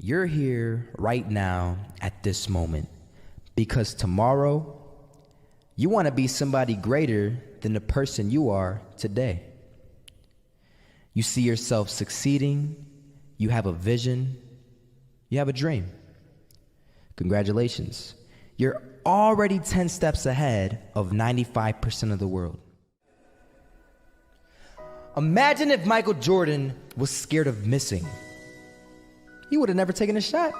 You're here right now at this moment because tomorrow you want to be somebody greater than the person you are today. You see yourself succeeding, you have a vision, you have a dream. Congratulations. You're already 10 steps ahead of 95% of the world. Imagine if Michael Jordan was scared of missing. He would have never taken a shot.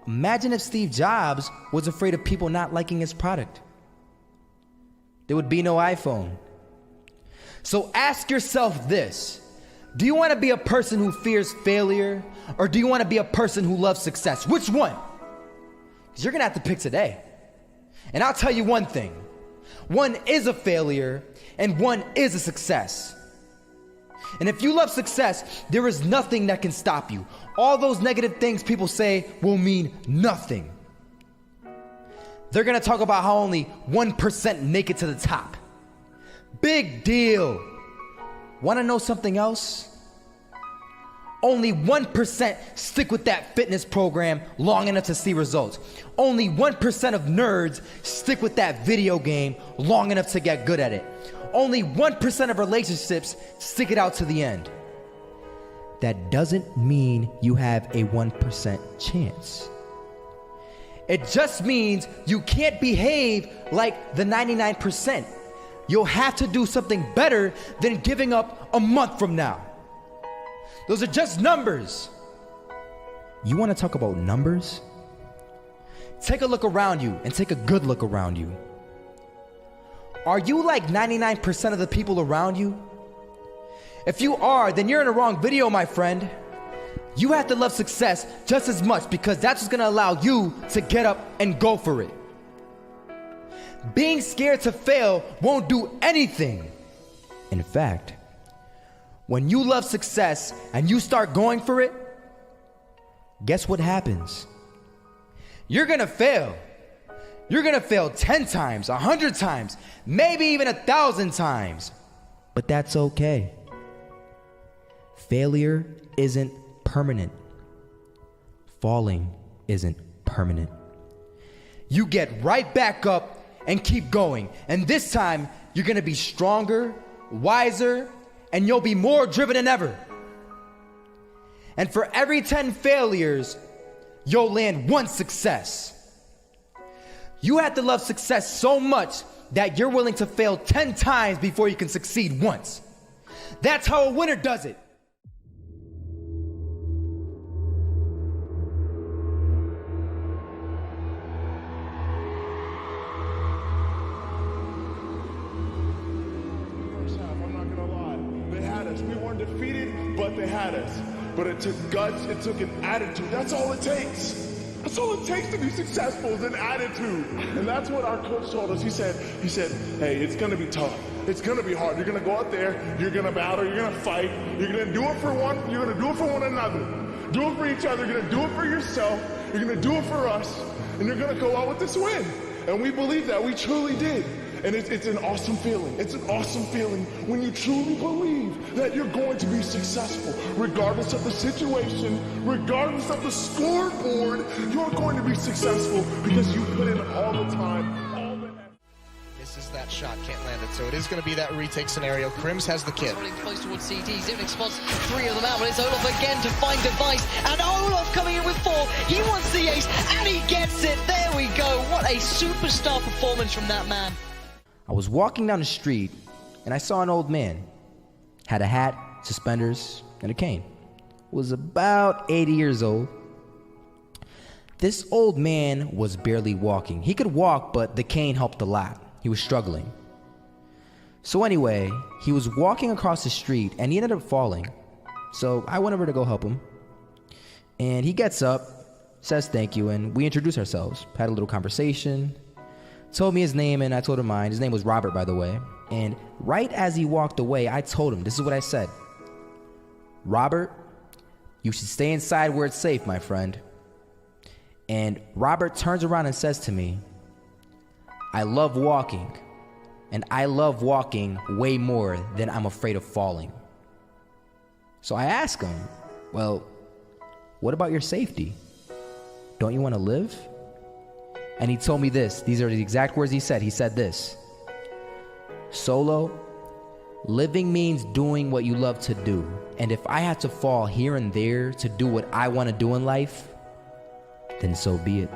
Imagine if Steve Jobs was afraid of people not liking his product. There would be no iPhone. So ask yourself this: do you want to be a person who fears failure, or do you want to be a person who loves success? Which one? Because you're going to have to pick today. And I'll tell you one thing: one is a failure and one is a success. And if you love success, there is nothing that can stop you. All those negative things people say will mean nothing. They're gonna talk about how only 1% make it to the top. Big deal. Wanna know something else? Only 1% stick with that fitness program long enough to see results. Only 1% of nerds stick with that video game long enough to get good at it. Only 1% of relationships stick it out to the end. That doesn't mean you have a 1% chance. It just means you can't behave like the 99%. You'll have to do something better than giving up a month from now. Those are just numbers. You want to talk about numbers? Take a look around you and take a good look around you. Are you like 99% of the people around you? If you are, then you're in the wrong video, my friend. You have to love success just as much, because that's what's gonna allow you to get up and go for it. Being scared to fail won't do anything. In fact, when you love success and you start going for it, guess what happens? You're gonna fail. You're gonna fail 10 times, 100 times, maybe even 1,000 times. But that's okay. Failure isn't permanent. Falling isn't permanent. You get right back up and keep going. And this time, you're gonna be stronger, wiser, and you'll be more driven than ever. And for every 10 failures, you'll land one success. You have to love success so much that you're willing to fail 10 times before you can succeed once. That's how a winner does it. First half, I'm not gonna lie. They had us. We weren't defeated, but they had us. But it took guts, it took an attitude. That's all it takes. That's all it takes to be successful, is an attitude. And that's what our coach told us. He said, hey, it's gonna be tough. It's gonna be hard. You're gonna go out there, you're gonna battle, you're gonna fight, you're gonna do it for one, you're gonna do it for one another. Do it for each other, you're gonna do it for yourself, you're gonna do it for us, and you're gonna go out with this win. And we believe that, we truly did. And it's an awesome feeling. It's an awesome feeling when you truly believe that you're going to be successful. Regardless of the situation, regardless of the scoreboard, you're going to be successful because you put in all the time, all the effort. Misses that shot, can't land it. So it is going to be that retake scenario. Krims has the kid. Running close towards CT. Zivnik spots 3 of them out, but it's Olaf again to find Device. And Olaf coming in with 4. He wants the ace, and he gets it. There we go. What a superstar performance from that man. I was walking down the street and I saw an old man. Had a hat, suspenders, and a cane. Was about 80 years old. This old man was barely walking. He could walk, but the cane helped a lot. He was struggling. So anyway, he was walking across the street and he ended up falling. So I went over to go help him. And he gets up, says thank you, and we introduced ourselves. Had a little conversation. Told me his name and I told him mine. His name was Robert, by the way. And right as he walked away, I told him, this is what I said: Robert, you should stay inside where it's safe, my friend. And Robert turns around and says to me, I love walking, and I love walking way more than I'm afraid of falling. So I ask him, well, What about your safety? Don't you want to live? And he told me this. These are the exact words he said. He said this: Solo, living means doing what you love to do. And if I had to fall here and there to do what I want to do in life, then so be it.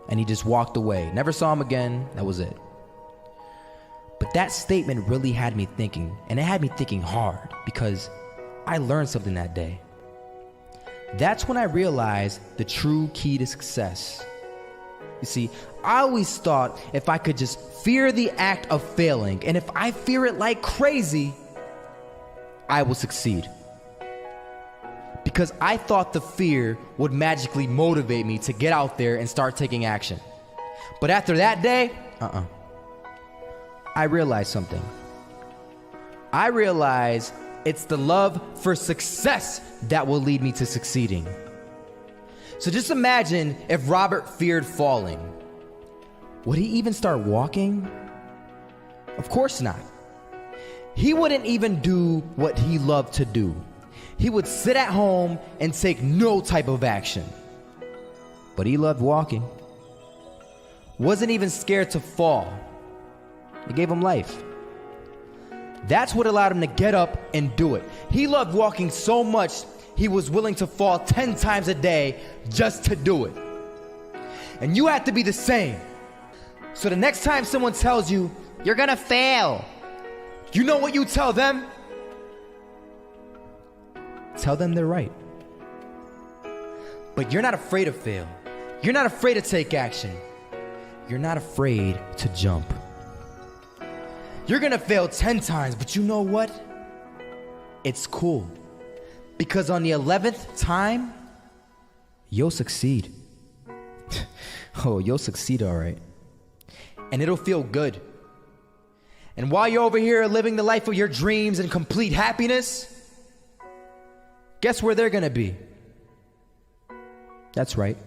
And he just walked away. Never saw him again. That was it. But that statement really had me thinking, and it had me thinking hard, because I learned something that day. That's when I realized the true key to success. You see, I always thought if I could just fear the act of failing, and if I fear it like crazy, I will succeed. Because I thought the fear would magically motivate me to get out there and start taking action. But after that day, I realized something. I realized it's the love for success that will lead me to succeeding. So just imagine if Robert feared falling. Would he even start walking? Of course not. He wouldn't even do what he loved to do. He would sit at home and take no type of action. But he loved walking. Wasn't even scared to fall. It gave him life. That's what allowed him to get up and do it. He loved walking so much, he was willing to fall 10 times a day just to do it. And you have to be the same. So the next time someone tells you, you're gonna fail, you know what you tell them? Tell them they're right. But you're not afraid to fail. You're not afraid to take action. You're not afraid to jump. You're gonna fail 10 times, but you know what? It's cool. Because on the 11th time, you'll succeed. Oh, you'll succeed, all right. And it'll feel good. And while you're over here living the life of your dreams and complete happiness, guess where they're gonna be? That's right.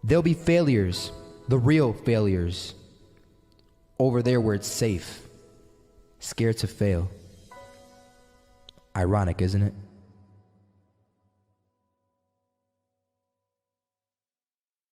They'll be failures, the real failures. Over there where it's safe, scared to fail. Ironic, isn't it?